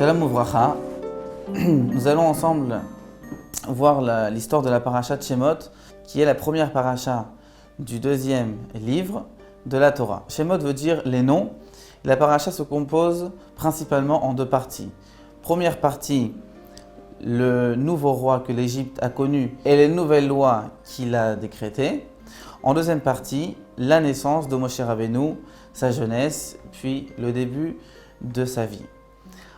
Shalom Uvracha. Nous allons ensemble voir l'histoire de la paracha de Shemot, qui est la première paracha du deuxième livre de la Torah. Shemot veut dire les noms. La paracha se compose principalement en deux parties. Première partie, le nouveau roi que l'Égypte a connu et les nouvelles lois qu'il a décrétées. En deuxième partie, la naissance de Moshe Rabbeinu, sa jeunesse, puis le début de sa vie.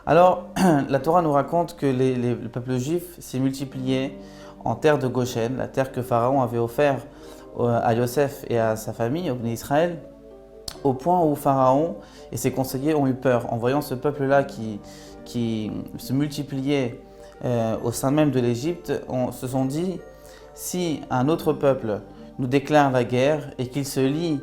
Alors, la Torah nous raconte que le peuple juif s'est multiplié en terre de Goshen, la terre que Pharaon avait offerte à Yosef et à sa famille, au Bnei Israël, au point où Pharaon et ses conseillers ont eu peur en voyant ce peuple-là qui se multipliait au sein même de l'Égypte. Se sont dit, si un autre peuple nous déclare la guerre et qu'il se lie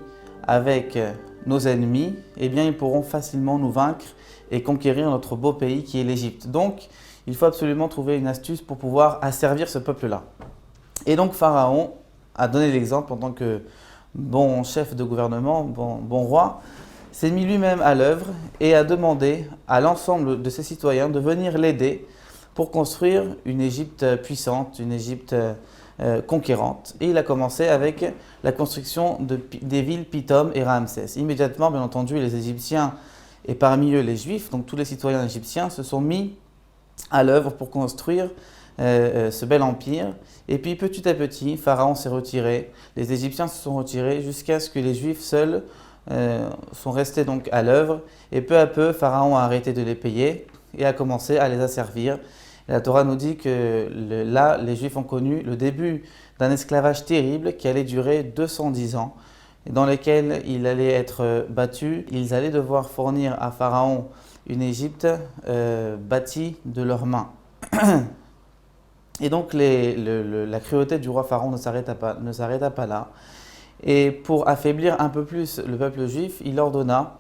avec nos ennemis, eh bien ils pourront facilement nous vaincre et conquérir notre beau pays qui est l'Égypte. Donc, il faut absolument trouver une astuce pour pouvoir asservir ce peuple-là. Et donc, Pharaon a donné l'exemple en tant que bon chef de gouvernement, bon roi, s'est mis lui-même à l'œuvre et a demandé à l'ensemble de ses citoyens de venir l'aider pour construire une Égypte puissante, une Égypte conquérante. Et il a commencé avec la construction des villes Pithom et Ramsès. Immédiatement, bien entendu, les Égyptiens et parmi eux les Juifs, donc tous les citoyens égyptiens, se sont mis à l'œuvre pour construire ce bel empire. Et puis petit à petit, Pharaon s'est retiré, les Égyptiens se sont retirés jusqu'à ce que les Juifs seuls sont restés donc à l'œuvre. Et peu à peu, Pharaon a arrêté de les payer et a commencé à les asservir. Et la Torah nous dit que là, les Juifs ont connu le début d'un esclavage terrible qui allait durer 210 ans, dans lesquels il allait être battu. Ils allaient devoir fournir à Pharaon une Égypte bâtie de leurs mains. Et donc la cruauté du roi Pharaon ne s'arrêta pas là. Et pour affaiblir un peu plus le peuple juif, il ordonna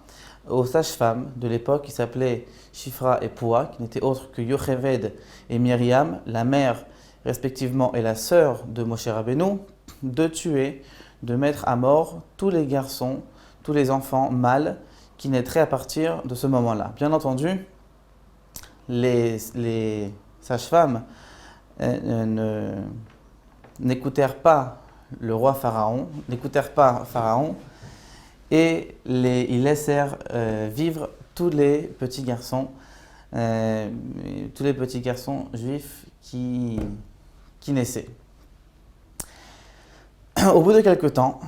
aux sages-femmes de l'époque, qui s'appelaient Shifra et Poua, qui n'étaient autres que Yocheved et Myriam, la mère respectivement et la sœur de Moshe Rabbeinu, de mettre à mort tous les garçons, tous les enfants mâles qui naîtraient à partir de ce moment-là. Bien entendu, les sages-femmes n'écoutèrent pas le roi Pharaon, et ils laissèrent vivre tous les petits garçons juifs qui naissaient. Au bout de quelque temps,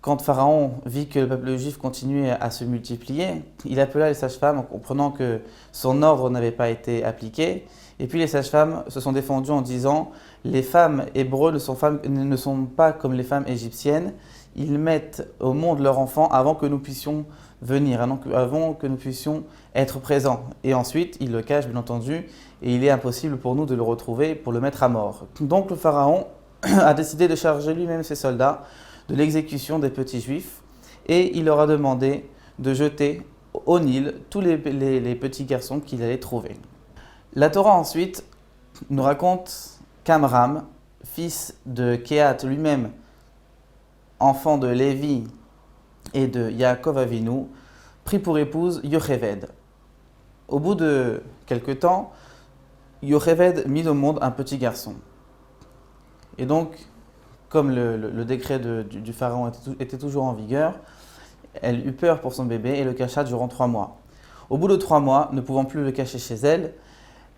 quand Pharaon vit que le peuple juif continuait à se multiplier, il appela les sages-femmes en comprenant que son ordre n'avait pas été appliqué. Et puis les sages-femmes se sont défendues en disant « Les femmes hébreues ne sont pas comme les femmes égyptiennes. Ils mettent au monde leur enfant avant que nous puissions venir, avant que nous puissions être présents. Et ensuite, ils le cachent bien entendu et il est impossible pour nous de le retrouver pour le mettre à mort. » Donc le Pharaon a décidé de charger lui-même ses soldats de l'exécution des petits juifs et il leur a demandé de jeter au Nil tous les petits garçons qu'il allait trouver. La Torah ensuite nous raconte qu'Amram, fils de Kehat lui-même, enfant de Lévi et de Yaakov Avinu, prit pour épouse Yocheved. Au bout de quelque temps, Yocheved mit au monde un petit garçon. Et donc, comme le décret du pharaon était toujours en vigueur, elle eut peur pour son bébé et le cacha durant 3 mois. Au bout de 3 mois, ne pouvant plus le cacher chez elle,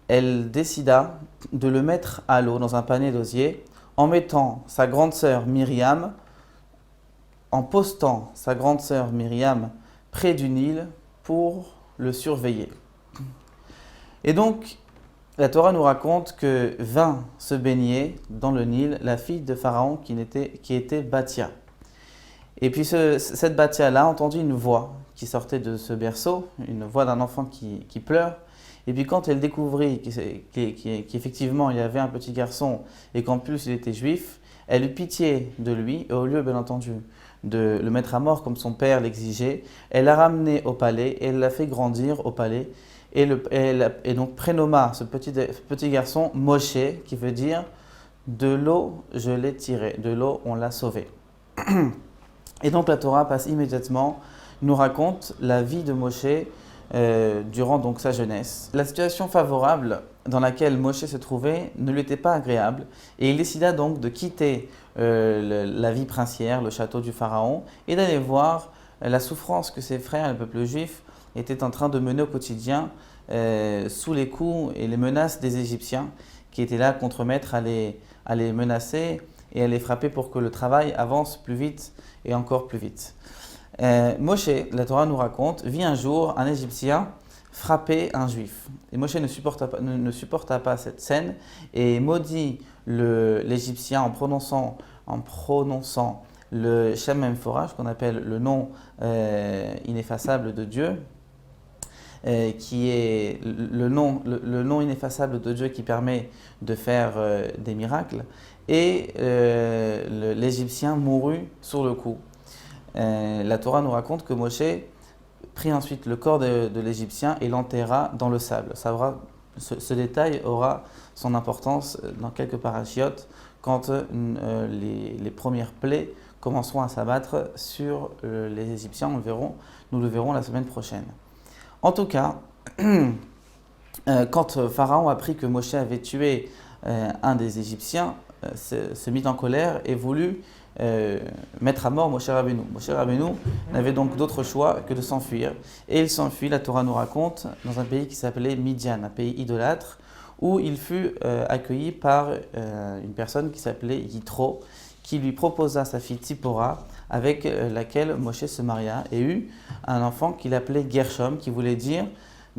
elle décida de le mettre à l'eau dans un panier d'osier en mettant sa grande sœur Myriam, en postant sa grande sœur Myriam près du Nil pour le surveiller. Et donc, la Torah nous raconte que vint se baigner dans le Nil la fille de Pharaon qui était Bathia. Et puis cette Bathia-là entendit une voix qui sortait de ce berceau, une voix d'un enfant qui pleure. Et puis quand elle découvrit qu'effectivement il y avait un petit garçon et qu'en plus il était juif, elle eut pitié de lui et au lieu bien entendu de le mettre à mort comme son père l'exigeait, elle l'a ramené au palais et elle l'a fait grandir au palais. Et donc prénomma ce petit garçon Moshe, qui veut dire « de l'eau je l'ai tiré », de l'eau on l'a sauvé. Et donc la Torah passe immédiatement, nous raconte la vie de Moshe durant donc sa jeunesse. La situation favorable dans laquelle Moshe se trouvait ne lui était pas agréable et il décida donc de quitter la vie princière, le château du pharaon, et d'aller voir la souffrance que ses frères, le peuple juif, étaient en train de mener au quotidien sous les coups et les menaces des Égyptiens qui étaient là contre maître à les menacer et à les frapper pour que le travail avance plus vite et encore plus vite. Moshe, la Torah nous raconte, vit un jour un Égyptien frapper un Juif. Et Moshe ne supporta pas cette scène et maudit l'Égyptien en prononçant le Shem Memphora, qu'on appelle le nom ineffaçable de Dieu, qui est le nom ineffaçable de Dieu qui permet de faire des miracles. Et l'Égyptien mourut sur le coup. La Torah nous raconte que Moshe prit ensuite le corps de l'Égyptien et l'enterra dans le sable. Ce détail aura son importance dans quelques parachiotes quand les premières plaies commenceront à s'abattre sur les Égyptiens. Nous le verrons la semaine prochaine. En tout cas, quand Pharaon apprit que Moshe avait tué un des Égyptiens, se mit en colère et voulut mettre à mort Moshe Rabbeinu. Moshe Rabbeinu n'avait donc d'autre choix que de s'enfuir. Et il s'enfuit, la Torah nous raconte, dans un pays qui s'appelait Midian, un pays idolâtre, où il fut accueilli par une personne qui s'appelait Yitro, qui lui proposa sa fille Tzipora, avec laquelle Moshe se maria et eut un enfant qu'il appelait Gershom, qui voulait dire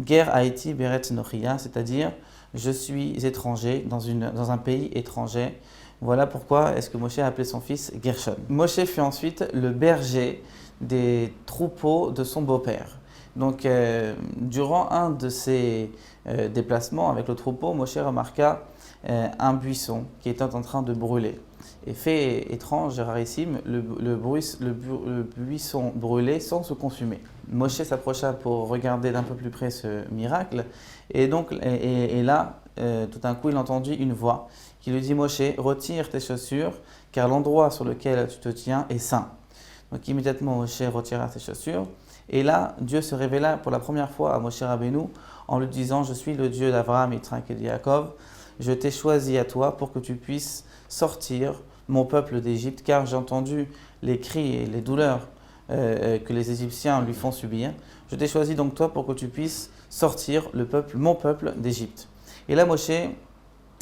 Ger Haïti Beret Nochia, c'est-à-dire je suis étranger dans un pays étranger. Voilà pourquoi est-ce que Moshe a appelé son fils Gershom. Moshe fut ensuite le berger des troupeaux de son beau-père. Donc, durant un de ses déplacements avec le troupeau, Moshe remarqua un buisson qui était en train de brûler. Et fait étrange, rarissime, le buisson brûlait sans se consumer. Moshe s'approcha pour regarder d'un peu plus près ce miracle. Et là, tout d'un coup, il entendit une voix qui lui dit « Moshe, retire tes chaussures, car l'endroit sur lequel tu te tiens est saint. » Donc immédiatement, Moshe retira ses chaussures. Et là, Dieu se révéla pour la première fois à Moshe Rabbeinu en lui disant « Je suis le Dieu d'Abraham, Yitzhak et de Yaakov. Je t'ai choisi à toi pour que tu puisses sortir mon peuple d'Égypte, car j'ai entendu les cris et les douleurs que les Égyptiens lui font subir. Je t'ai choisi donc toi pour que tu puisses sortir mon peuple d'Égypte. » Et là, Moshe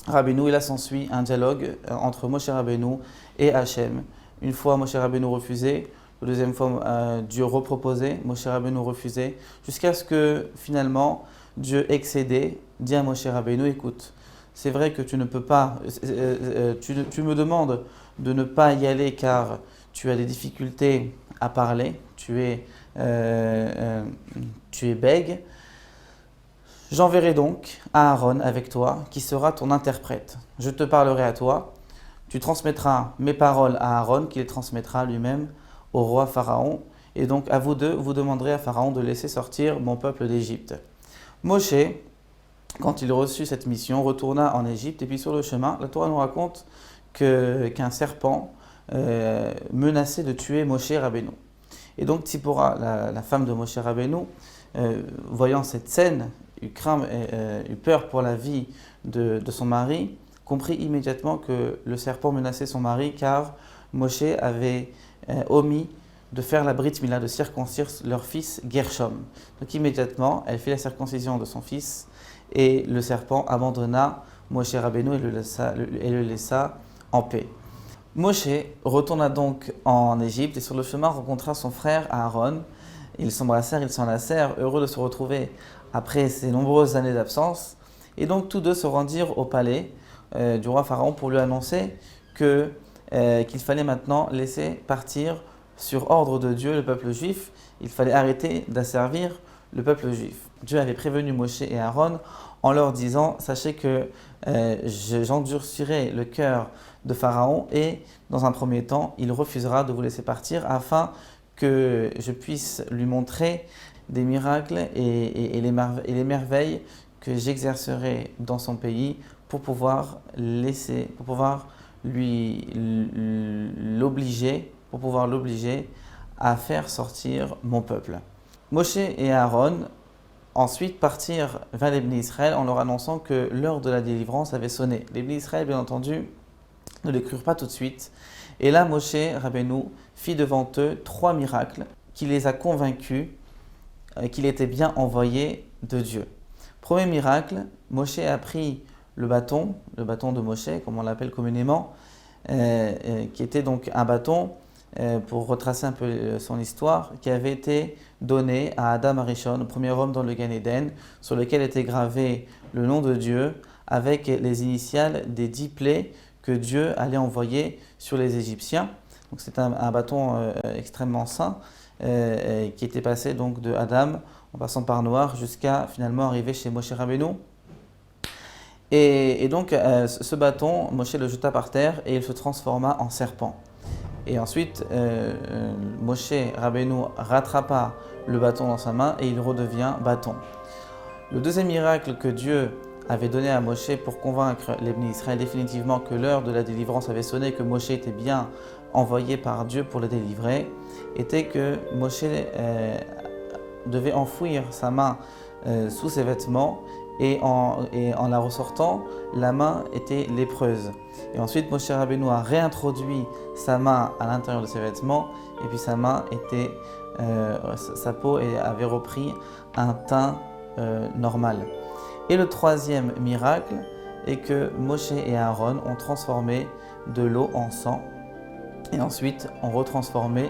Rabbeinu, il a s'ensuit un dialogue entre Moshe Rabbeinu et Hachem. Une fois, Moshe Rabbeinu refusait. La deuxième fois, Dieu reproposait. Moshe Rabbeinu refusait. Jusqu'à ce que, finalement, Dieu excédé, dit à Moshe Rabbeinu, écoute, c'est vrai que tu ne peux pas, tu me demandes de ne pas y aller car tu as des difficultés à parler, tu es bègue. J'enverrai donc Aaron avec toi, qui sera ton interprète. Je te parlerai à toi, tu transmettras mes paroles à Aaron, qui les transmettra lui-même au roi Pharaon. Et donc à vous deux, vous demanderez à Pharaon de laisser sortir mon peuple d'Égypte. Moshe, quand il reçut cette mission, retourna en Égypte. Et puis sur le chemin, la Torah nous raconte qu'un serpent menaçait de tuer Moshe Rabbeinu. Et donc Tzipora, la femme de Moshe Rabbeinu, voyant cette scène, eut peur pour la vie de son mari, comprit immédiatement que le serpent menaçait son mari car Moshe avait omis de faire la brit mila, de circoncire leur fils Gershom. Donc immédiatement, elle fit la circoncision de son fils et le serpent abandonna Moshe Rabbeinu et le laissa en paix. Moshe retourna donc en Égypte et sur le chemin rencontra son frère Aaron. Ils s'embrassèrent, ils s'enlacèrent, heureux de se retrouver après ces nombreuses années d'absence. Et donc tous deux se rendirent au palais du roi Pharaon pour lui annoncer qu'il fallait maintenant laisser partir sur ordre de Dieu le peuple juif. Il fallait arrêter d'asservir le peuple juif. Dieu avait prévenu Moshe et Aaron en leur disant « Sachez que j'endurcirai le cœur de Pharaon et dans un premier temps, il refusera de vous laisser partir afin que je puisse lui montrer des miracles et les merveilles que j'exercerai dans son pays pour pouvoir l'obliger à faire sortir mon peuple. » Moshe et Aaron ensuite partir vers les Bnei Israël en leur annonçant que l'heure de la délivrance avait sonné. Les Bnei Israël, bien entendu, ne les crurent pas tout de suite. Et là, Moshe Rabbeinu fit devant eux 3 miracles qui les a convaincus qu'il était bien envoyé de Dieu. Premier miracle, Moshe a pris le bâton de Moshe, comme on l'appelle communément, qui était donc un bâton, pour retracer un peu son histoire, qui avait été donné à Adam Arishon, le premier homme dans le Gan Eden, sur lequel était gravé le nom de Dieu avec les initiales des 10 plaies que Dieu allait envoyer sur les Égyptiens. Donc c'est un bâton extrêmement saint qui était passé donc de Adam en passant par Noir jusqu'à finalement arriver chez Moshe Rabbeinu. Et donc ce bâton, Moshe le jeta par terre et il se transforma en serpent. Et ensuite, Moshe Rabbeinu rattrapa le bâton dans sa main et il redevient bâton. Le deuxième miracle que Dieu avait donné à Moshe pour convaincre les Bnei Israël définitivement que l'heure de la délivrance avait sonné, que Moshe était bien envoyé par Dieu pour le délivrer, était que Moshe devait enfouir sa main sous ses vêtements et en la ressortant, la main était lépreuse. Et ensuite, Moshe Rabbeinu a réintroduit sa main à l'intérieur de ses vêtements et puis sa main était, sa peau avait repris un teint normal. Et le troisième miracle est que Moshe et Aaron ont transformé de l'eau en sang et ensuite ont retransformé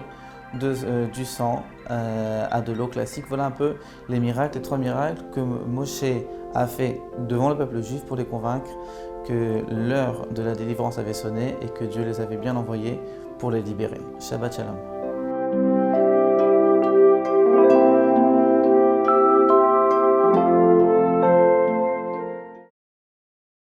du sang à de l'eau classique. Voilà un peu les miracles, les 3 miracles que Moshe a fait devant le peuple juif pour les convaincre que l'heure de la délivrance avait sonné et que Dieu les avait bien envoyés pour les libérer. Shabbat Shalom.